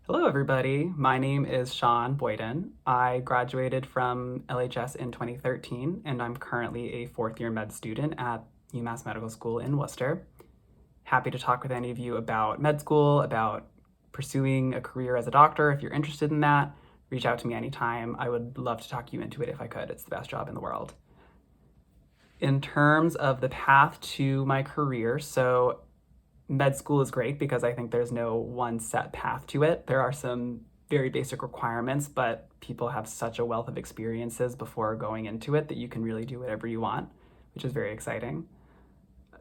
Hello, everybody. My name is Sean Boyden. I graduated from LHS in 2013, and I'm currently a fourth year med student at UMass Medical School in Worcester. Happy to talk with any of you about med school, about pursuing a career as a doctor. If you're interested in that, reach out to me anytime. I would love to talk you into it if I could. It's the best job in the world. In terms of the path to my career, so med school is great because I think there's no one set path to it. There are some very basic requirements, but people have such a wealth of experiences before going into it that you can really do whatever you want, which is very exciting.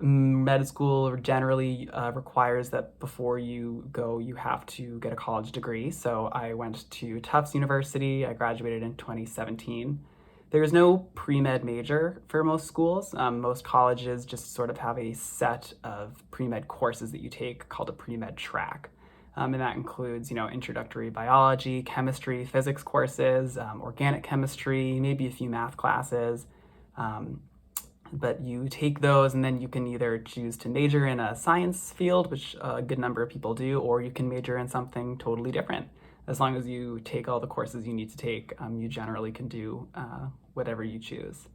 Med school generally requires that before you go, you have to get a college degree. So I went to Tufts University. I graduated in 2017. There's no pre-med major for most schools. Most colleges just sort of have a set of pre-med courses that you take called a pre-med track. And that includes, introductory biology, chemistry, physics courses, organic chemistry, maybe a few math classes. But you take those and then you can either choose to major in a science field, which a good number of people do, or you can major in something totally different. As long as you take all the courses you need to take, you generally can do whatever you choose.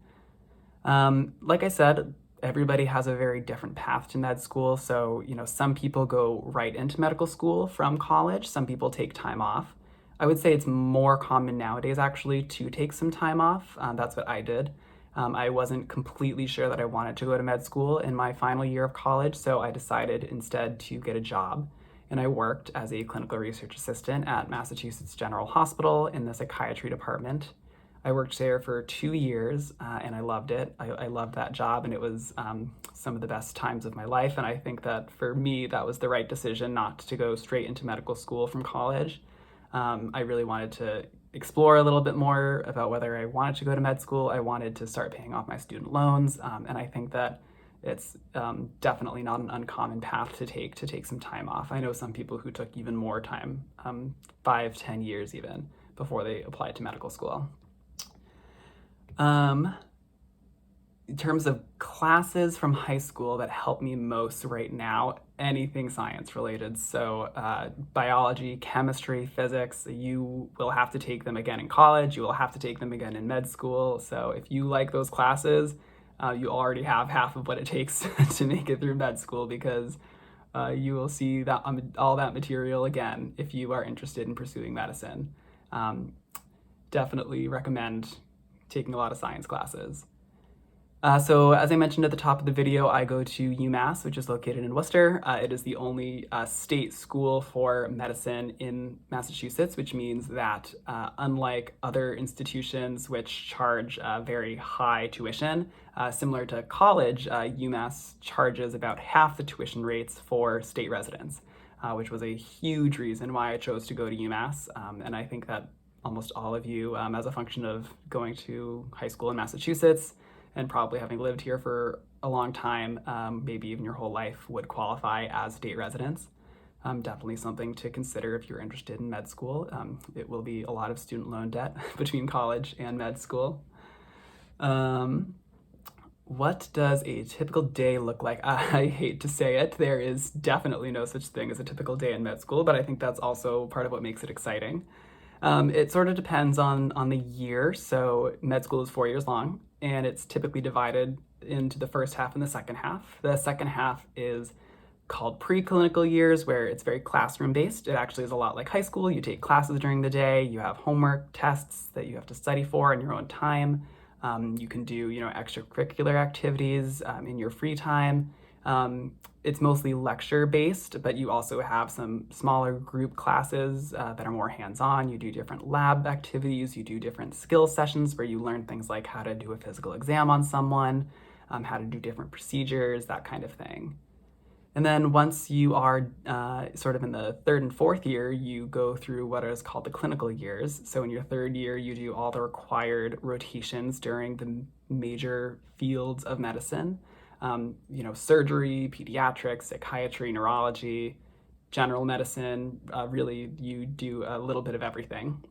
Like I said, everybody has a very different path to med school. So, some people go right into medical school from college. Some people take time off. I would say it's more common nowadays, actually, to take some time off. That's what I did. I wasn't completely sure that I wanted to go to med school in my final year of college, so I decided instead to get a job. And I worked as a clinical research assistant at Massachusetts General Hospital in the psychiatry department. I worked there for 2 years and I loved it. I loved that job, and it was some of the best times of my life. And I think that for me, that was the right decision not to go straight into medical school from college. I really wanted to explore a little bit more about whether I wanted to go to med school. I wanted to start paying off my student loans. And I think that it's definitely not an uncommon path to take some time off. I know some people who took even more time, 5, 10 years even, before they applied to medical school. In terms of classes from high school that help me most right now, anything science related. So biology, chemistry, physics, you will have to take them again in college. You will have to take them again in med school. So if you like those classes, you already have half of what it takes to make it through med school, because you will see that all that material again if you are interested in pursuing medicine. Definitely recommend taking a lot of science classes. So as I mentioned at the top of the video, I go to UMass, which is located in Worcester. It is the only state school for medicine in Massachusetts, which means that unlike other institutions which charge very high tuition, similar to college, UMass charges about half the tuition rates for state residents, which was a huge reason why I chose to go to UMass. And I think that almost all of you, as a function of going to high school in Massachusetts, and probably having lived here for a long time, maybe even your whole life, would qualify as state residents. Definitely something to consider if you're interested in med school. It will be a lot of student loan debt between college and med school. What does a typical day look like? I hate to say it, there is definitely no such thing as a typical day in med school, but I think that's also part of what makes it exciting. It sort of depends on the year. So med school is 4 years long, and it's typically divided into the first half and the second half. The second half is called preclinical years, where it's very classroom based. It actually is a lot like high school. You take classes during the day, you have homework, tests that you have to study for in your own time. You can do, extracurricular activities in your free time. It's mostly lecture based, but you also have some smaller group classes that are more hands-on. You do different lab activities, you do different skill sessions where you learn things like how to do a physical exam on someone, how to do different procedures, that kind of thing. And then once you are sort of in the third and fourth year, you go through what is called the clinical years. So in your third year, you do all the required rotations during the major fields of medicine. Surgery, pediatrics, psychiatry, neurology, general medicine. Really, you do a little bit of everything.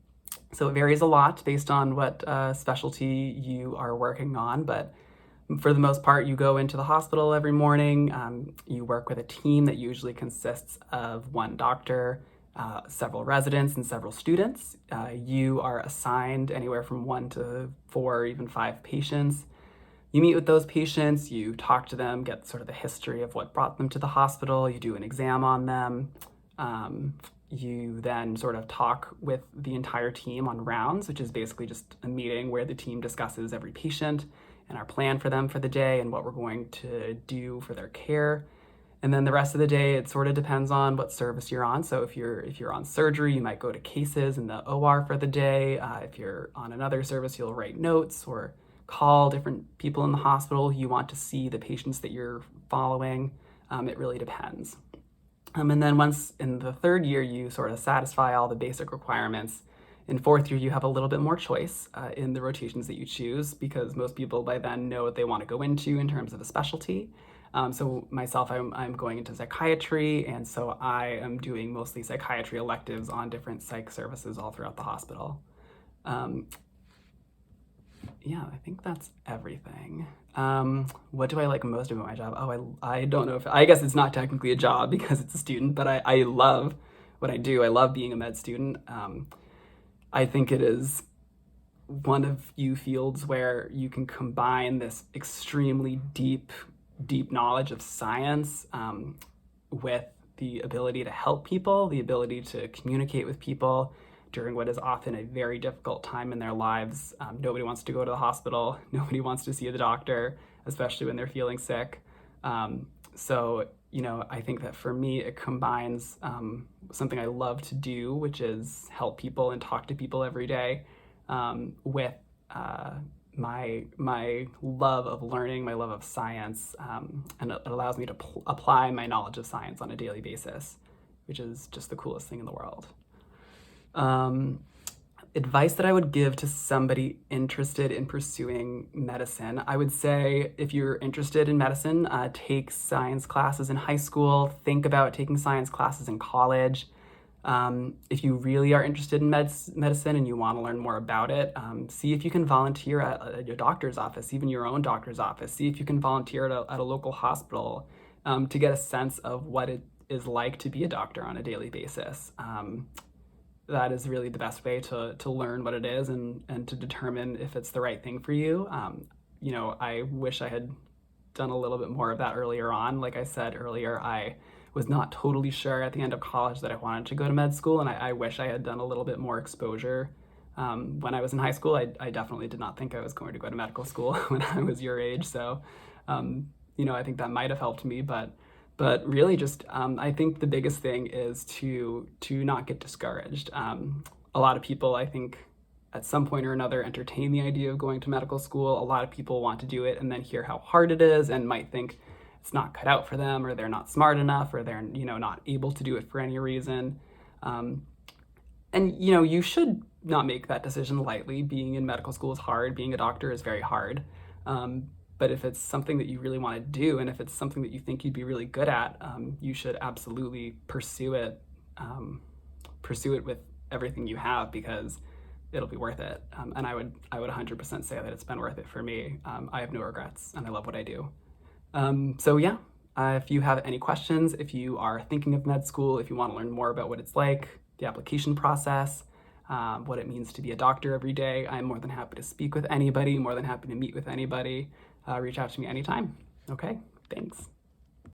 So it varies a lot based on what specialty you are working on, but for the most part, you go into the hospital every morning. You work with a team that usually consists of one doctor, several residents and several students. You are assigned anywhere from 1 to 4 or even 5 patients. You meet with those patients, you talk to them, get sort of the history of what brought them to the hospital, you do an exam on them. You then sort of talk with the entire team on rounds, which is basically just a meeting where the team discusses every patient and our plan for them for the day and what we're going to do for their care. And then the rest of the day, it sort of depends on what service you're on. So if you're on surgery, you might go to cases in the OR for the day. If you're on another service, you'll write notes or call different people in the hospital who you want to see, the patients that you're following. It really depends. And then once in the 3rd year, you sort of satisfy all the basic requirements. In 4th year, you have a little bit more choice in the rotations that you choose, because most people by then know what they want to go into in terms of a specialty. So myself, I'm going into psychiatry, and so I am doing mostly psychiatry electives on different psych services all throughout the hospital. Yeah, I think that's everything. What do I like most about my job? Oh, I don't know I guess it's not technically a job because it's a student, but I love what I do. I love being a med student. I think it is one of few fields where you can combine this extremely deep knowledge of science with the ability to help people, the ability to communicate with people during what is often a very difficult time in their lives. Nobody wants to go to the hospital. Nobody wants to see the doctor, especially when they're feeling sick. So, I think that for me, it combines something I love to do, which is help people and talk to people every day, with my love of learning, my love of science, and it allows me to apply my knowledge of science on a daily basis, which is just the coolest thing in the world. Advice that I would give to somebody interested in pursuing medicine, I would say if you're interested in medicine, take science classes in high school, think about taking science classes in college. If you really are interested in medicine and you want to learn more about it, see if you can volunteer at your doctor's office, even your own doctor's office. See if you can volunteer at a local hospital to get a sense of what it is like to be a doctor on a daily basis. That is really the best way to learn what it is and to determine if it's the right thing for you. I wish I had done a little bit more of that earlier on. Like I said earlier, I was not totally sure at the end of college that I wanted to go to med school, and I wish I had done a little bit more exposure. When I was in high school, I definitely did not think I was going to go to medical school when I was your age. So, I think that might have helped me, but really just, I think the biggest thing is to not get discouraged. A lot of people, I think, at some point or another entertain the idea of going to medical school. A lot of people want to do it and then hear how hard it is and might think it's not cut out for them, or they're not smart enough, or they're, not able to do it for any reason. And, you should not make that decision lightly. Being in medical school is hard. Being a doctor is very hard. But if it's something that you really want to do, and if it's something that you think you'd be really good at, you should absolutely pursue it. Pursue it with everything you have, because it'll be worth it. And I would 100% say that it's been worth it for me. I have no regrets, and I love what I do. If you have any questions, if you are thinking of med school, if you want to learn more about what it's like, the application process, what it means to be a doctor every day, I'm more than happy to speak with anybody, more than happy to meet with anybody. Reach out to me anytime. Okay, thanks.